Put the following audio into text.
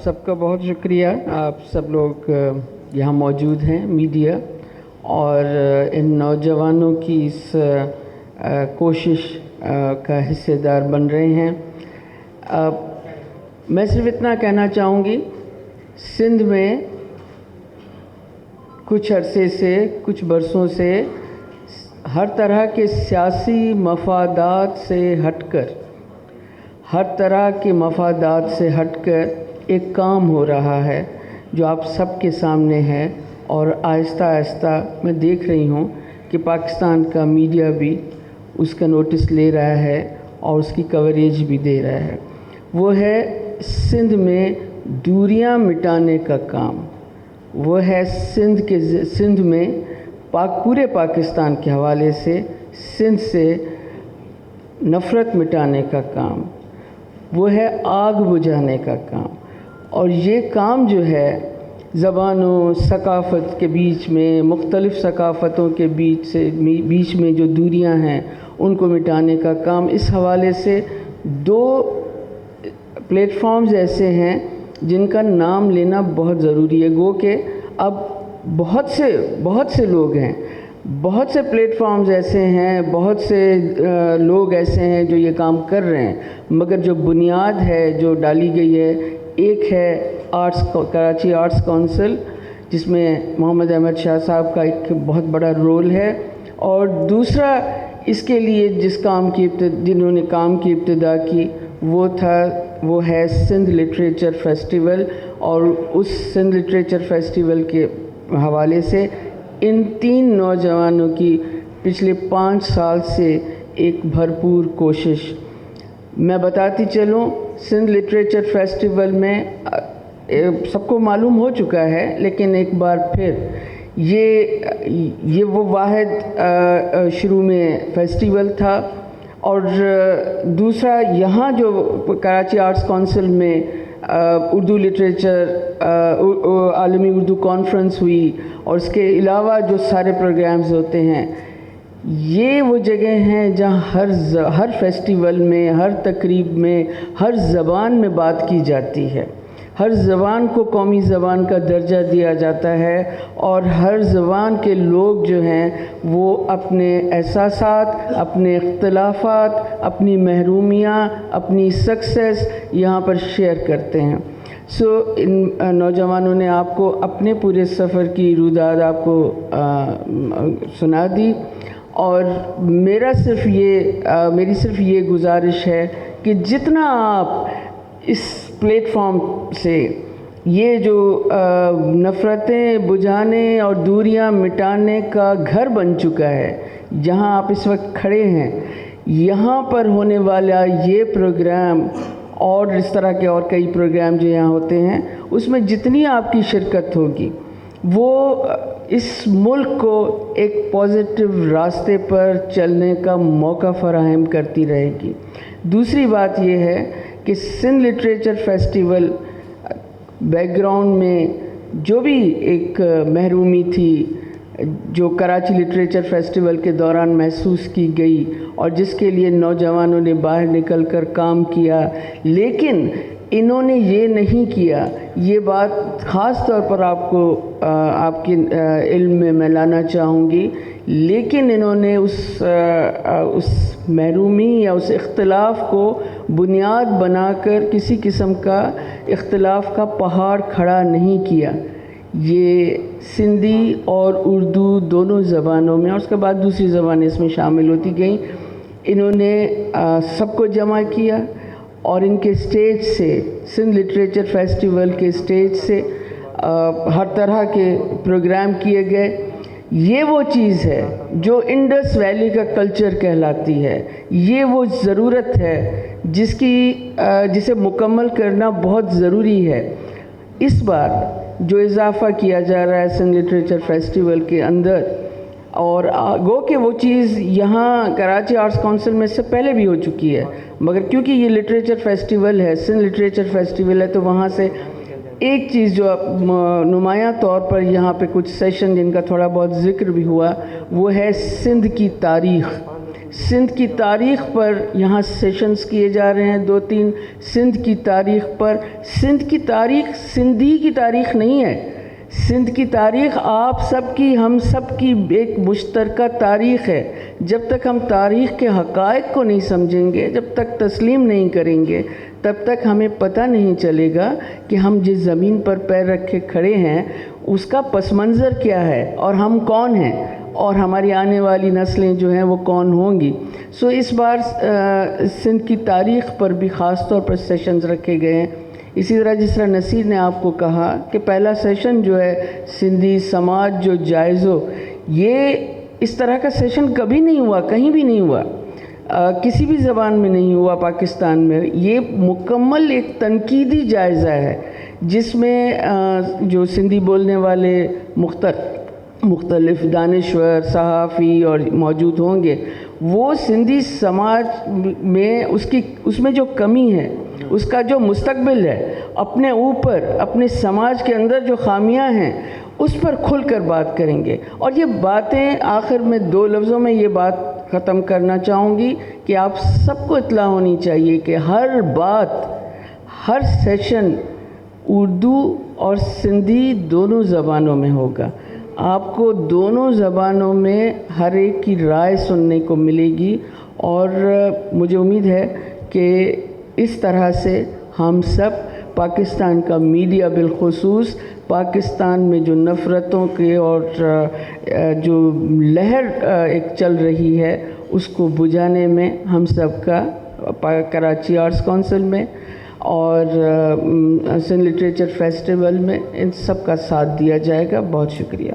سب کا بہت شکریہ. آپ سب لوگ یہاں موجود ہیں میڈیا اور ان نوجوانوں کی اس کوشش کا حصے دار بن رہے ہیں. میں صرف اتنا کہنا چاہوں گی، سندھ میں کچھ عرصے سے، کچھ برسوں سے ہر طرح کے سیاسی مفادات سے ہٹ کر ایک کام ہو رہا ہے جو آپ سب کے سامنے ہے، اور آہستہ آہستہ میں دیکھ رہی ہوں کہ پاکستان کا میڈیا بھی اس کا نوٹس لے رہا ہے اور اس کی کوریج بھی دے رہا ہے. وہ ہے سندھ میں دوریاں مٹانے کا کام. وہ ہے سندھ میں پورے پاکستان کے حوالے سے سندھ سے نفرت مٹانے کا کام. وہ ہے آگ بجھانے کا کام. اور یہ کام جو ہے زبانوں، ثقافت کے بیچ میں، مختلف ثقافتوں کے بیچ میں جو دوریاں ہیں ان کو مٹانے کا کام. اس حوالے سے 2 پلیٹ فارمز ایسے ہیں جن کا نام لینا بہت ضروری ہے. گو کہ اب بہت سے لوگ ہیں، بہت سے پلیٹ فارمز ایسے ہیں، بہت سے لوگ ایسے ہیں جو یہ کام کر رہے ہیں، مگر جو بنیاد ہے جو ڈالی گئی ہے، ایک ہے کراچی آرٹس کونسل جس میں محمد احمد شاہ صاحب کا ایک بہت بڑا رول ہے، اور دوسرا اس کے لیے جنہوں نے کام کی ابتدا کی وہ ہے سندھ لٹریچر فیسٹیول. اور اس سندھ لٹریچر فیسٹیول کے حوالے سے ان 3 نوجوانوں کی پچھلے 5 سال سے ایک بھرپور کوشش. میں بتاتی چلوں، سندھ لٹریچر فیسٹیول میں سب کو معلوم ہو چکا ہے، لیکن ایک بار پھر یہ وہ واحد شروع میں فیسٹیول تھا. اور دوسرا یہاں جو کراچی آرٹس کونسل میں اردو لٹریچر عالمی اردو کانفرنس ہوئی، اور اس کے علاوہ جو سارے پروگرامز ہوتے ہیں، یہ وہ جگہ ہیں جہاں ہر فیسٹیول میں، ہر تقریب میں، ہر زبان میں بات کی جاتی ہے. ہر زبان کو قومی زبان کا درجہ دیا جاتا ہے، اور ہر زبان کے لوگ جو ہیں وہ اپنے احساسات، اپنے اختلافات، اپنی محرومیاں، اپنی سکسیس یہاں پر شیئر کرتے ہیں. ان نوجوانوں نے آپ کو اپنے پورے سفر کی روداد آپ کو سنا دی، اور میری صرف یہ گزارش ہے کہ جتنا آپ اس پلیٹ فارم سے یہ جو نفرتیں بجھانے اور دوریاں مٹانے کا گھر بن چکا ہے، جہاں آپ اس وقت کھڑے ہیں، یہاں پر ہونے والا یہ پروگرام اور اس طرح کے اور کئی پروگرام جو یہاں ہوتے ہیں، اس میں جتنی آپ کی شرکت ہوگی وہ اس ملک کو ایک پازیٹیو راستے پر چلنے کا موقع فراہم کرتی رہے گی. دوسری بات یہ ہے کہ Sindh literature festival back ground میں جو بھی ایک محرومی تھی جو کراچی لٹریچر فیسٹیول کے دوران محسوس کی گئی، اور جس کے لیے نوجوانوں نے باہر نکل کر کام کیا، لیکن انہوں نے یہ نہیں کیا. یہ بات خاص طور پر آپ کے علم میں لانا چاہوں گی. لیکن انہوں نے اس محرومی یا اس اختلاف کو بنیاد بنا کر کسی قسم کا اختلاف کا پہاڑ کھڑا نہیں کیا. یہ سندھی اور اردو دونوں زبانوں میں، اور اس کے بعد دوسری زبانیں اس میں شامل ہوتی گئیں، انہوں نے سب کو جمع کیا، اور ان کے اسٹیج سے، سندھ لٹریچر فیسٹیول کے اسٹیج سے ہر طرح کے پروگرام کیے گئے. یہ وہ چیز ہے جو انڈس ویلی کا کلچر کہلاتی ہے. یہ وہ ضرورت ہے جسے مکمل کرنا بہت ضروری ہے. اس بار جو اضافہ کیا جا رہا ہے سندھ لٹریچر فیسٹیول کے اندر، اور گو کہ وہ چیز یہاں کراچی آرٹس کونسل میں اس سے پہلے بھی ہو چکی ہے، مگر کیونکہ یہ لٹریچر فیسٹیول ہے، سندھ لٹریچر فیسٹیول ہے، تو وہاں سے ایک چیز جو نمایاں طور پر یہاں پہ کچھ سیشن جن کا تھوڑا بہت ذکر بھی ہوا، وہ ہے سندھ کی تاریخ. سندھ کی تاریخ پر یہاں سیشنز کیے جا رہے ہیں 2-3 سندھ کی تاریخ پر. سندھ کی تاریخ سندھی کی تاریخ نہیں ہے. سندھ کی تاریخ آپ سب کی، ہم سب کی ایک مشترکہ تاریخ ہے. جب تک ہم تاریخ کے حقائق کو نہیں سمجھیں گے، جب تک تسلیم نہیں کریں گے، تب تک ہمیں پتہ نہیں چلے گا کہ ہم جس زمین پر پیر رکھے کھڑے ہیں اس کا پس منظر کیا ہے اور ہم کون ہیں اور ہماری آنے والی نسلیں جو ہیں وہ کون ہوں گی. سو اس بار سندھ کی تاریخ پر بھی خاص طور پر سیشنز رکھے گئے ہیں. اسی طرح جس طرح نصیر نے آپ کو کہا کہ پہلا سیشن جو ہے سندھی سماج جو جائزو، یہ اس طرح کا سیشن کبھی نہیں ہوا، کہیں بھی نہیں ہوا، کسی بھی زبان میں نہیں ہوا پاکستان میں. یہ مکمل ایک تنقیدی جائزہ ہے جس میں جو سندھی بولنے والے مختلف دانشور صحافی اور موجود ہوں گے، وہ سندھی سماج میں اس میں جو کمی ہے، اس کا جو مستقبل ہے، اپنے اوپر اپنے سماج کے اندر جو خامیاں ہیں اس پر کھل کر بات کریں گے. اور یہ باتیں آخر میں 2 لفظوں میں یہ بات ختم کرنا چاہوں گی کہ آپ سب کو اطلاع ہونی چاہیے کہ ہر سیشن اردو اور سندھی دونوں زبانوں میں ہوگا. آپ کو دونوں زبانوں میں ہر ایک کی رائے سننے کو ملے گی، اور مجھے امید ہے کہ اس طرح سے ہم سب پاکستان کا میڈیا بالخصوص پاکستان میں جو نفرتوں کے اور جو لہر ایک چل رہی ہے اس کو بجھانے میں ہم سب کا کراچی آرٹس کونسل میں اور سندھ لٹریچر فیسٹیول میں ان سب کا ساتھ دیا جائے گا. بہت شکریہ.